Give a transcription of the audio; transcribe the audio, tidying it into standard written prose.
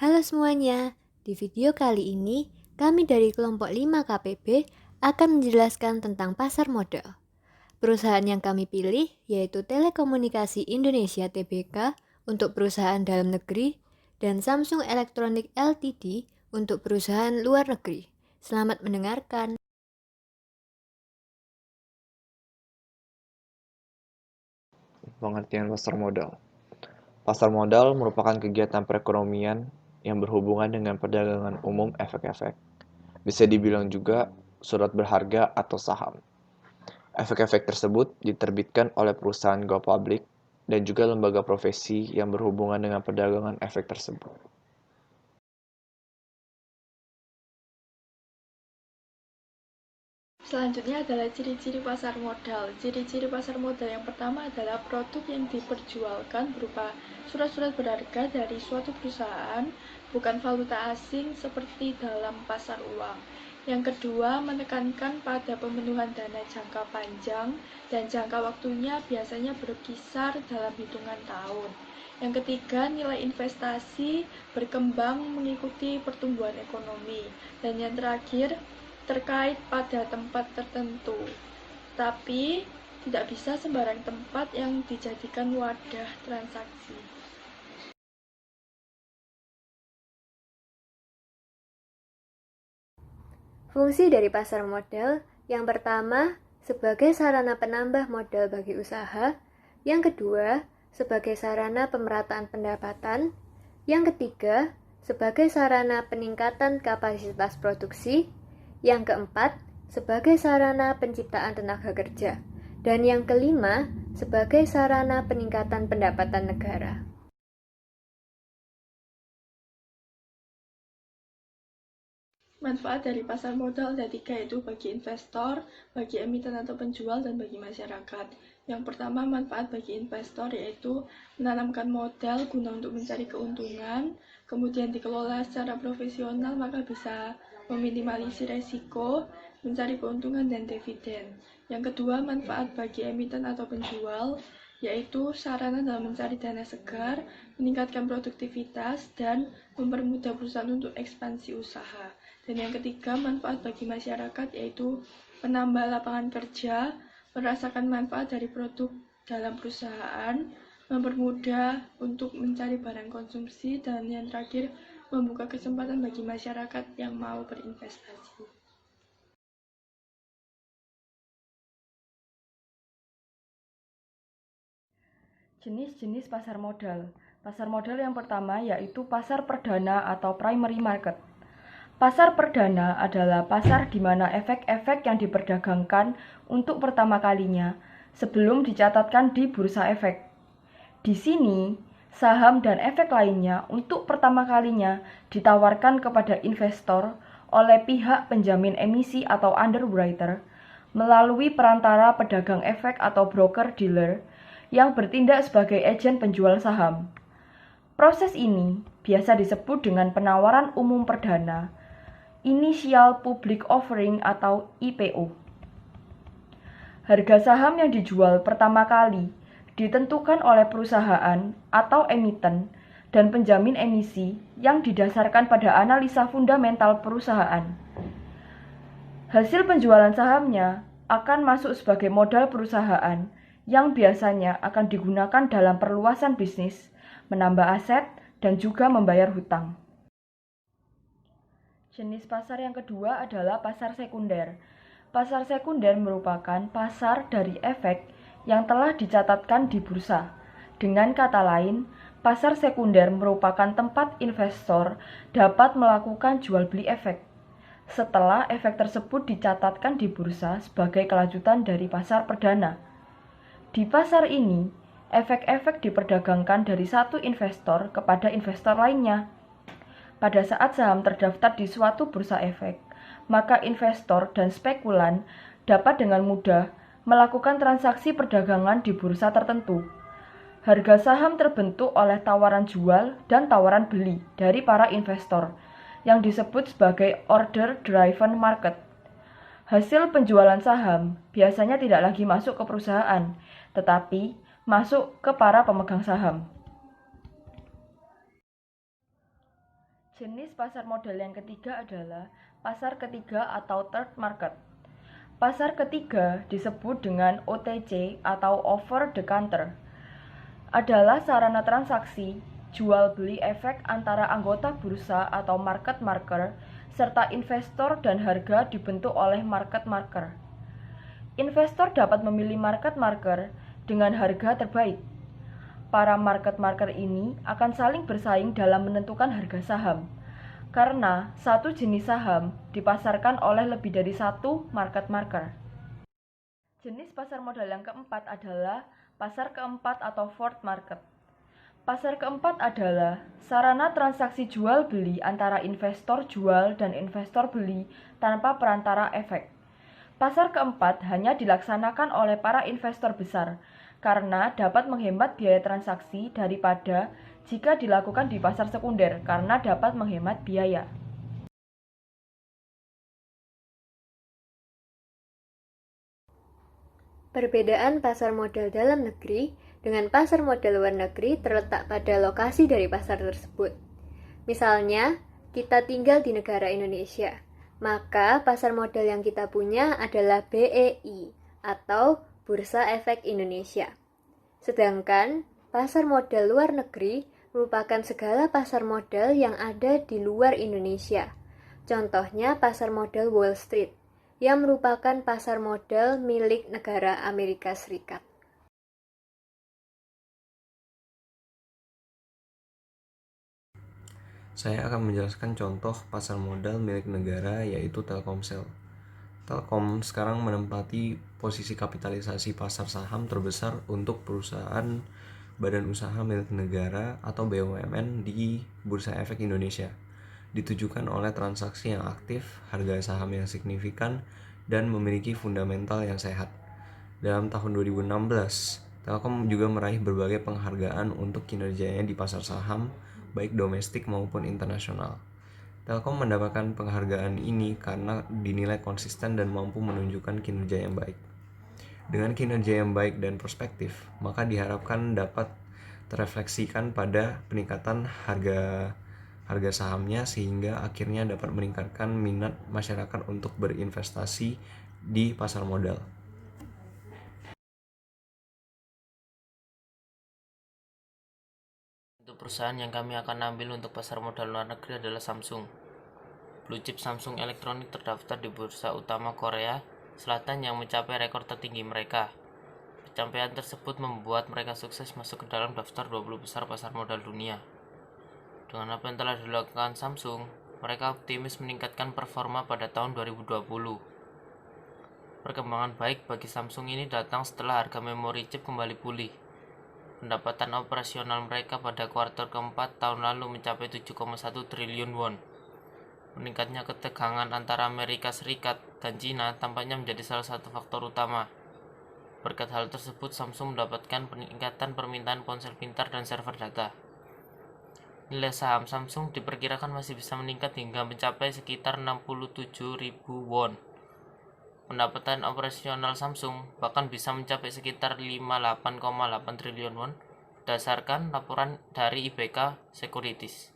Halo semuanya, di video kali ini kami dari kelompok 5 KPB akan menjelaskan tentang pasar modal. Perusahaan yang kami pilih yaitu Telekomunikasi Indonesia Tbk untuk perusahaan dalam negeri dan Samsung Electronics Ltd untuk perusahaan luar negeri. Selamat mendengarkan. Pengertian pasar modal. Pasar modal merupakan kegiatan perekonomian yang berhubungan dengan perdagangan umum efek-efek. Bisa dibilang juga surat berharga atau saham. Efek-efek tersebut diterbitkan oleh perusahaan go public dan juga lembaga profesi yang berhubungan dengan perdagangan efek tersebut. Selanjutnya adalah ciri-ciri pasar modal. Ciri-ciri pasar modal yang pertama adalah produk yang diperjualkan berupa surat-surat berharga dari suatu perusahaan, bukan valuta asing seperti dalam pasar uang. Yang kedua, menekankan pada pemenuhan dana jangka panjang dan jangka waktunya biasanya berkisar dalam hitungan tahun. Yang ketiga, nilai investasi berkembang mengikuti pertumbuhan ekonomi. Dan yang terakhir, terkait pada tempat tertentu, tapi tidak bisa sembarang tempat yang dijadikan wadah transaksi. Fungsi dari pasar modal yang pertama sebagai sarana penambah modal bagi usaha, yang kedua sebagai sarana pemerataan pendapatan, yang ketiga sebagai sarana peningkatan kapasitas produksi, yang keempat sebagai sarana penciptaan tenaga kerja, dan yang kelima sebagai sarana peningkatan pendapatan negara. Manfaat dari pasar modal ada tiga, yaitu bagi investor, bagi emiten atau penjual, dan bagi masyarakat. Yang pertama, manfaat bagi investor yaitu menanamkan modal guna untuk mencari keuntungan, kemudian dikelola secara profesional maka bisa meminimalisir resiko, mencari keuntungan dan dividen. Yang kedua, manfaat bagi emiten atau penjual yaitu sarana dalam mencari dana segar, meningkatkan produktivitas, dan mempermudah perusahaan untuk ekspansi usaha. Dan yang ketiga, manfaat bagi masyarakat yaitu menambah lapangan kerja, merasakan manfaat dari produk dalam perusahaan, mempermudah untuk mencari barang konsumsi, dan yang terakhir, membuka kesempatan bagi masyarakat yang mau berinvestasi. Jenis-jenis pasar modal. Pasar modal yang pertama yaitu pasar perdana atau primary market. Pasar perdana adalah pasar di mana efek-efek yang diperdagangkan untuk pertama kalinya sebelum dicatatkan di bursa efek. Di sini, saham dan efek lainnya untuk pertama kalinya ditawarkan kepada investor oleh pihak penjamin emisi atau underwriter melalui perantara pedagang efek atau broker dealer yang bertindak sebagai agen penjual saham. Proses ini biasa disebut dengan penawaran umum perdana, Initial Public Offering atau IPO. Harga saham yang dijual pertama kali ditentukan oleh perusahaan atau emiten dan penjamin emisi yang didasarkan pada analisa fundamental perusahaan. Hasil penjualan sahamnya akan masuk sebagai modal perusahaan yang biasanya akan digunakan dalam perluasan bisnis, menambah aset, dan juga membayar hutang. Jenis pasar yang kedua adalah pasar sekunder. Pasar sekunder merupakan pasar dari efek yang telah dicatatkan di bursa. Dengan kata lain, pasar sekunder merupakan tempat investor dapat melakukan jual beli efek setelah efek tersebut dicatatkan di bursa sebagai kelanjutan dari pasar perdana. Di pasar ini, efek-efek diperdagangkan dari satu investor kepada investor lainnya. Pada saat saham terdaftar di suatu bursa efek, maka investor dan spekulan dapat dengan mudah melakukan transaksi perdagangan di bursa tertentu. Harga saham terbentuk oleh tawaran jual dan tawaran beli dari para investor, yang disebut sebagai order driven market. Hasil penjualan saham biasanya tidak lagi masuk ke perusahaan, tetapi masuk ke para pemegang saham. Jenis pasar modal yang ketiga adalah pasar ketiga atau third market. Pasar ketiga disebut dengan OTC atau over the counter. Adalah sarana transaksi jual beli efek antara anggota bursa atau market maker serta investor dan harga dibentuk oleh market maker. Investor dapat memilih market maker dengan harga terbaik. Para market maker ini akan saling bersaing dalam menentukan harga saham, karena satu jenis saham dipasarkan oleh lebih dari satu market maker. Jenis pasar modal yang keempat adalah pasar keempat atau fourth market. Pasar keempat adalah sarana transaksi jual beli antara investor jual dan investor beli tanpa perantara efek. Pasar keempat hanya dilaksanakan oleh para investor besar, karena dapat menghemat biaya transaksi daripada jika dilakukan di pasar sekunder karena dapat menghemat biaya. Perbedaan pasar modal dalam negeri dengan pasar modal luar negeri terletak pada lokasi dari pasar tersebut. Misalnya, kita tinggal di negara Indonesia, maka pasar modal yang kita punya adalah BEI atau Bursa Efek Indonesia. Sedangkan pasar modal luar negeri merupakan segala pasar modal yang ada di luar Indonesia. Contohnya pasar modal Wall Street, yang merupakan pasar modal milik negara Amerika Serikat. Saya akan menjelaskan contoh pasar modal milik negara, yaitu Telkomsel. Telkom sekarang menempati posisi kapitalisasi pasar saham terbesar untuk perusahaan badan usaha milik negara atau BUMN di Bursa Efek Indonesia. Ditujukan oleh transaksi yang aktif, harga saham yang signifikan, dan memiliki fundamental yang sehat. Dalam tahun 2016, Telkom juga meraih berbagai penghargaan untuk kinerjanya di pasar saham, baik domestik maupun internasional. Telkom mendapatkan penghargaan ini karena dinilai konsisten dan mampu menunjukkan kinerja yang baik. Dengan kinerja yang baik dan perspektif, maka diharapkan dapat terefleksikan pada peningkatan harga sahamnya sehingga akhirnya dapat meningkatkan minat masyarakat untuk berinvestasi di pasar modal. Untuk perusahaan yang kami akan ambil untuk pasar modal luar negeri adalah Samsung. Blue chip Samsung Electronics terdaftar di bursa utama Korea Selatan yang mencapai rekor tertinggi mereka. Pencapaian tersebut membuat mereka sukses masuk ke dalam daftar 20 besar pasar modal dunia. Dengan apa yang telah dilakukan Samsung, mereka optimis meningkatkan performa pada tahun 2020. Perkembangan baik bagi Samsung ini datang setelah harga memori chip kembali pulih. Pendapatan operasional mereka pada kuartal keempat tahun lalu mencapai 7,1 triliun won. Meningkatnya ketegangan antara Amerika Serikat dan Cina tampaknya menjadi salah satu faktor utama. Berkat hal tersebut, Samsung mendapatkan peningkatan permintaan ponsel pintar dan server data. Nilai saham Samsung diperkirakan masih bisa meningkat hingga mencapai sekitar 67.000 won. Pendapatan operasional Samsung bahkan bisa mencapai sekitar 58,8 triliun won berdasarkan laporan dari IBK Securities.